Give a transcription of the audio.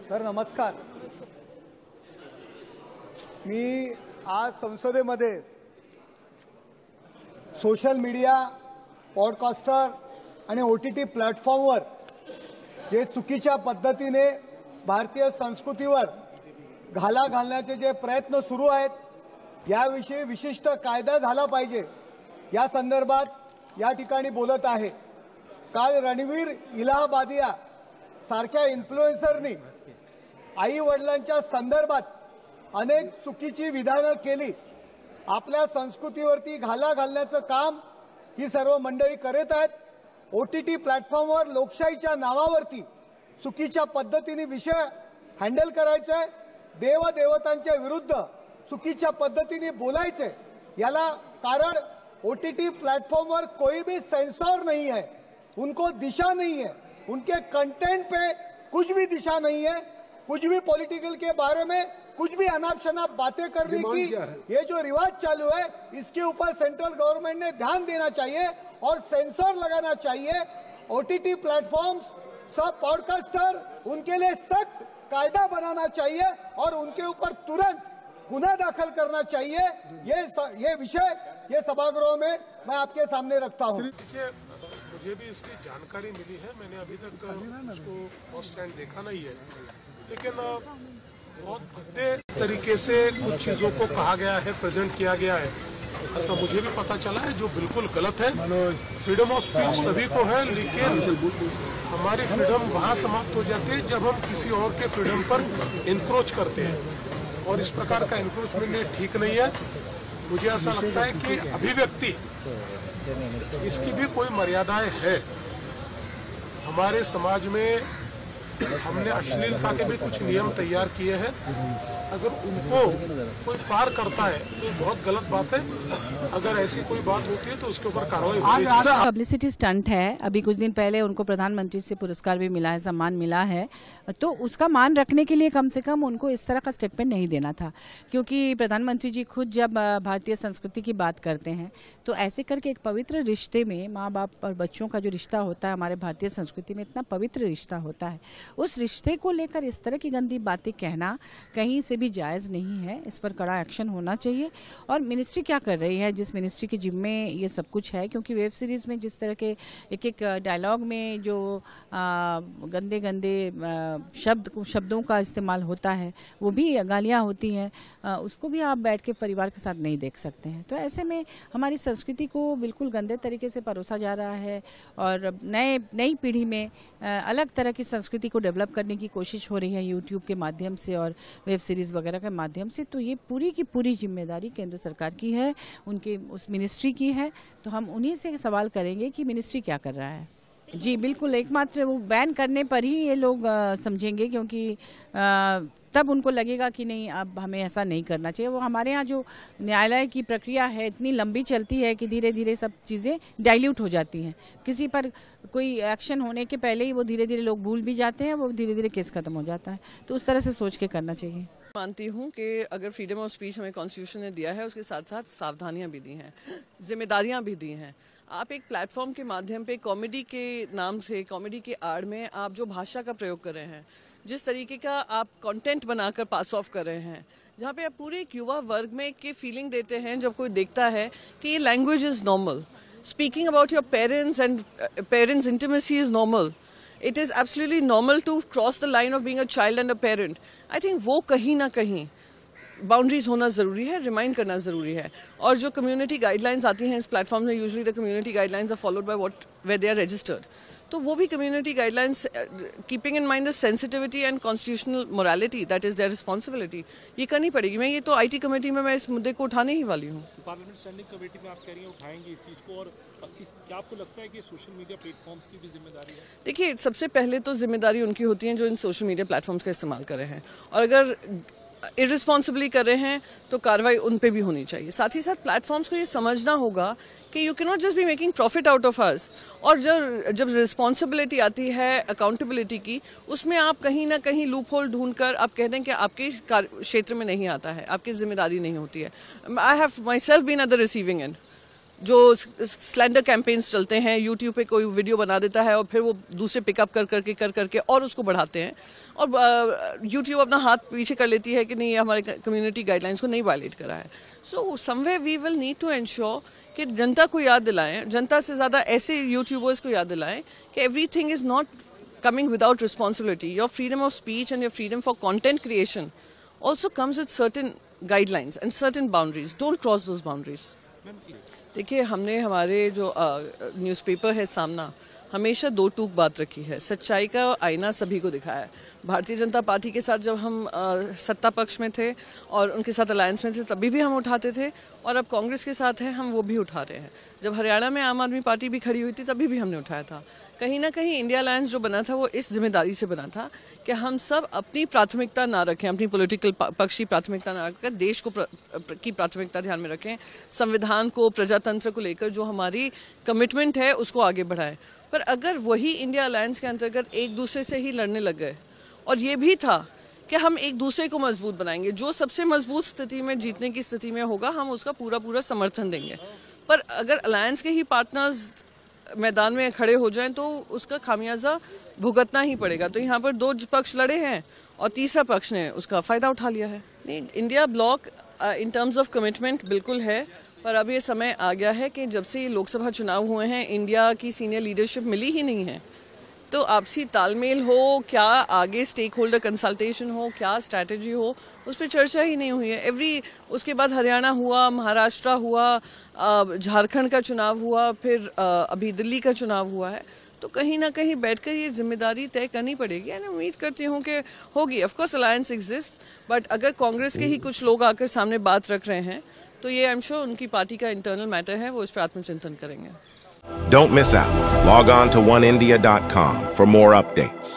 Sir नमस्कार। मी आज संसदेमध्ये social media, podcaster आणि OTT प्लॅटफॉर्मवर जे चुकीच्या पद्धतीने भारतीय संस्कृतीवर घाला घालण्याचे जे प्रयत्न सुरू आहेत याविषयी विशिष्ट कायदा झाला पाहिजे या संदर्भात या ठिकाणी बोलत आहे। काल रणवीर इलाहाबादिया सारख्या इन्फ्लुएन्सरनी आई वडिलांच्या संदर्भात अनेक चुकीची विधानं केली। आपल्या संस्कृतीवरती घाला घालण्याचं काम ही सर्व मंडळी करत आहेत। OTT प्लॅटफॉर्मवर लोकशाहीच्या नावावरती चुकीच्या पद्धतीने विषय हँडल करायचे, देवदेवतांच्या विरुद्ध चुकीच्या पद्धतीने बोलायचे। याला कारण OTT प्लॅटफॉर्म पर कोई भी सेंसर नहीं है, उनको दिशा नहीं है, उनके कंटेंट पे कुछ भी दिशा नहीं है। कुछ भी पॉलिटिकल के बारे में कुछ भी अनाप शनाप बातें करने की ये जो रिवाज चालू है इसके ऊपर सेंट्रल गवर्नमेंट ने ध्यान देना चाहिए और सेंसर लगाना चाहिए। OTT प्लेटफॉर्म्स, सब पॉडकास्टर, उनके लिए सख्त कायदा बनाना चाहिए और उनके ऊपर तुरंत गुना दाखिल करना चाहिए। ये विषय ये सभागृह में मैं आपके सामने रखता हूँ। मुझे भी इसकी जानकारी मिली है, मैंने अभी तक उसको फर्स्ट हैंड देखा नहीं है, लेकिन बहुत भद्दे तरीके से कुछ चीजों को कहा गया है, प्रेजेंट किया गया है, ऐसा मुझे भी पता चला है, जो बिल्कुल गलत है। फ्रीडम ऑफ स्पीच सभी को है, लेकिन हमारी फ्रीडम वहाँ समाप्त हो जाती है जब हम किसी और के फ्रीडम पर इंक्रोच करते हैं, और इस प्रकार का इंक्रोचमेंट ठीक नहीं है। मुझे ऐसा लगता है कि अभिव्यक्ति इसकी भी कोई मर्यादाएं है। हमारे समाज में हमने अश्लीलता के भी कुछ नियम तैयार किए हैं, अगर उनको कोई पार करता है तो बहुत गलत बात है। अगर ऐसी कोई बात होती है तो उसके ऊपर कार्रवाई होनी चाहिए। पब्लिसिटी स्टंट है। अभी कुछ दिन पहले उनको प्रधानमंत्री से पुरस्कार भी मिला है, सम्मान मिला है, तो उसका मान रखने के लिए कम से कम उनको इस तरह का स्टेटमेंट नहीं देना था, क्योंकि प्रधानमंत्री जी खुद जब भारतीय संस्कृति की बात करते हैं तो ऐसे करके एक पवित्र रिश्ते में माँ बाप और बच्चों का जो रिश्ता होता है हमारे भारतीय संस्कृति में इतना पवित्र रिश्ता होता है, उस रिश्ते को लेकर इस तरह की गंदी बातें कहना कहीं से भी जायज़ नहीं है। इस पर कड़ा एक्शन होना चाहिए। और मिनिस्ट्री क्या कर रही है, जिस मिनिस्ट्री के जिम्मे ये सब कुछ है, क्योंकि वेब सीरीज़ में जिस तरह के एक डायलॉग में जो गंदे गंदे शब्दों का इस्तेमाल होता है, वो भी गालियाँ होती हैं, उसको भी आप बैठ के परिवार के साथ नहीं देख सकते हैं। तो ऐसे में हमारी संस्कृति को बिल्कुल गंदे तरीके से परोसा जा रहा है और नई पीढ़ी में अलग तरह की संस्कृति को डेवलप करने की कोशिश हो रही है यूट्यूब के माध्यम से और वेब सीरीज़ वगैरह के माध्यम से। तो ये पूरी की पूरी जिम्मेदारी केंद्र सरकार की है, उनके उस मिनिस्ट्री की है। तो हम उन्हीं से सवाल करेंगे कि मिनिस्ट्री क्या कर रहा है। जी बिल्कुल, एकमात्र वो बैन करने पर ही ये लोग समझेंगे, क्योंकि तब उनको लगेगा कि नहीं अब हमें ऐसा नहीं करना चाहिए। वो हमारे यहाँ जो न्यायालय की प्रक्रिया है इतनी लंबी चलती है कि धीरे धीरे सब चीज़ें डाइल्यूट हो जाती हैं। किसी पर कोई एक्शन होने के पहले ही वो धीरे धीरे लोग भूल भी जाते हैं, वो धीरे धीरे केस खत्म हो जाता है। तो उस तरह से सोच के करना चाहिए। मानती हूँ कि अगर फ्रीडम ऑफ स्पीच हमें कॉन्स्टिट्यूशन ने दिया है, उसके साथ साथ सावधानियाँ भी दी हैं, जिम्मेदारियाँ भी दी हैं। आप एक प्लेटफॉर्म के माध्यम पे कॉमेडी के नाम से, कॉमेडी के आड़ में आप जो भाषा का प्रयोग कर रहे हैं, जिस तरीके का आप कंटेंट बनाकर पास ऑफ कर रहे हैं, जहाँ पे आप पूरे एक युवा वर्ग में एक फीलिंग देते हैं जब कोई देखता है कि ये language is normal, speaking about your parents and parents intimacy is normal, it is absolutely normal to cross the line of being a child and a parent. I think वो कहीं ना कहीं बाउंड्रीज होना ज़रूरी है, रिमाइंड करना ज़रूरी है। और जो कम्युनिटी गाइडलाइंस आती हैं इस प्लेटफॉर्म में, usually the community guidelines are followed by what where they are registered, तो वो भी community guidelines keeping in mind the sensitivity and constitutional morality, that is their responsibility, ये करनी पड़ेगी। मैं ये तो IT कमेटी में मैं इस मुद्दे को उठाने ही वाली हूँ। पार्लियामेंट स्टैंडिंग कमेटी में आप कह रही हैं उठाएंगे इस चीज़ को, और क्या आपको लगता है कि सोशल मीडिया प्लेटफॉर्म्स की भी जिम्मेदारी है? देखिए, सबसे पहले तो जिम्मेदारी उनकी होती है जो इन सोशल मीडिया प्लेटफॉर्म्स का इस्तेमाल कर रहे हैं, और अगर इररिस्पॉन्सिबली कर रहे हैं तो कार्रवाई उन पे भी होनी चाहिए। साथ ही साथ प्लेटफॉर्म्स को ये समझना होगा कि you can not just be making profit out of us. और जब रिस्पॉन्सिबिलिटी आती है अकाउंटेबिलिटी की, उसमें आप कहीं ना कहीं लूप होल ढूंढ कर आप कह दें कि आपके क्षेत्र में नहीं आता है, आपकी जिम्मेदारी नहीं होती है। I have myself been at the receiving end, जो स्लैंडर कैंपेन्स चलते हैं, यूट्यूब पे कोई वीडियो बना देता है और फिर वो दूसरे पिकअप कर करके और उसको बढ़ाते हैं, और यूट्यूब अपना हाथ पीछे कर लेती है कि नहीं, ये हमारे कम्युनिटी गाइडलाइंस को नहीं वायलेट करा है। So somewhere we will need to ensure कि जनता को याद दिलाएं, जनता से ज़्यादा ऐसे यूट्यूबर्स को याद दिलाएं कि everything is not coming without responsibility. Your freedom of speech and your freedom for content creation also comes with certain guidelines and certain boundaries. Don't cross those boundaries. देखिए, हमने हमारे जो न्यूज़पेपर है सामना, हमेशा दो टूक बात रखी है। सच्चाई का आईना सभी को दिखाया है। भारतीय जनता पार्टी के साथ जब हम सत्ता पक्ष में थे और उनके साथ अलायंस में थे, तभी भी हम उठाते थे, और अब कांग्रेस के साथ हैं, हम वो भी उठा रहे हैं। जब हरियाणा में आम आदमी पार्टी भी खड़ी हुई थी, तभी भी हमने उठाया था। कहीं ना कहीं इंडिया अलायंस जो बना था, वो इस जिम्मेदारी से बना था कि हम सब अपनी प्राथमिकता ना रखें, अपनी पॉलिटिकल पक्ष की प्राथमिकता ना रखकर देश को की प्राथमिकता ध्यान में रखें, संविधान को, प्रजातंत्र को लेकर जो हमारी कमिटमेंट है उसको आगे बढ़ाएं। पर अगर वही इंडिया अलायंस के अंतर्गत एक दूसरे से ही लड़ने लग गए, और ये भी था कि हम एक दूसरे को मजबूत बनाएंगे, जो सबसे मजबूत स्थिति में, जीतने की स्थिति में होगा, हम उसका पूरा समर्थन देंगे। पर अगर अलायंस के ही पार्टनर्स मैदान में खड़े हो जाएं तो उसका खामियाजा भुगतना ही पड़ेगा। तो यहाँ पर दो पक्ष लड़े हैं और तीसरा पक्ष ने उसका फ़ायदा उठा लिया है। नहीं, India block in terms of commitment बिल्कुल है, पर अब ये समय आ गया है कि जब से ये लोकसभा चुनाव हुए हैं, इंडिया की सीनियर लीडरशिप मिली ही नहीं है। तो आपसी तालमेल हो, क्या आगे स्टेक होल्डर कंसल्टेशन हो, क्या स्ट्रैटेजी हो, उस पर चर्चा ही नहीं हुई है। उसके बाद हरियाणा हुआ, महाराष्ट्र हुआ, झारखंड का चुनाव हुआ, फिर अभी दिल्ली का चुनाव हुआ है। तो कहीं ना कहीं बैठकर ये जिम्मेदारी तय करनी पड़ेगी, और उम्मीद करती हूँ कि होगी। Of course alliance exist, but अगर कांग्रेस के ही कुछ लोग आकर सामने बात रख रहे हैं, तो ये आई एम श्योर उनकी पार्टी का इंटरनल मैटर है, वो इस पर आत्मचिंतन करेंगे। Don't miss out. Log on to oneindia.com for more updates.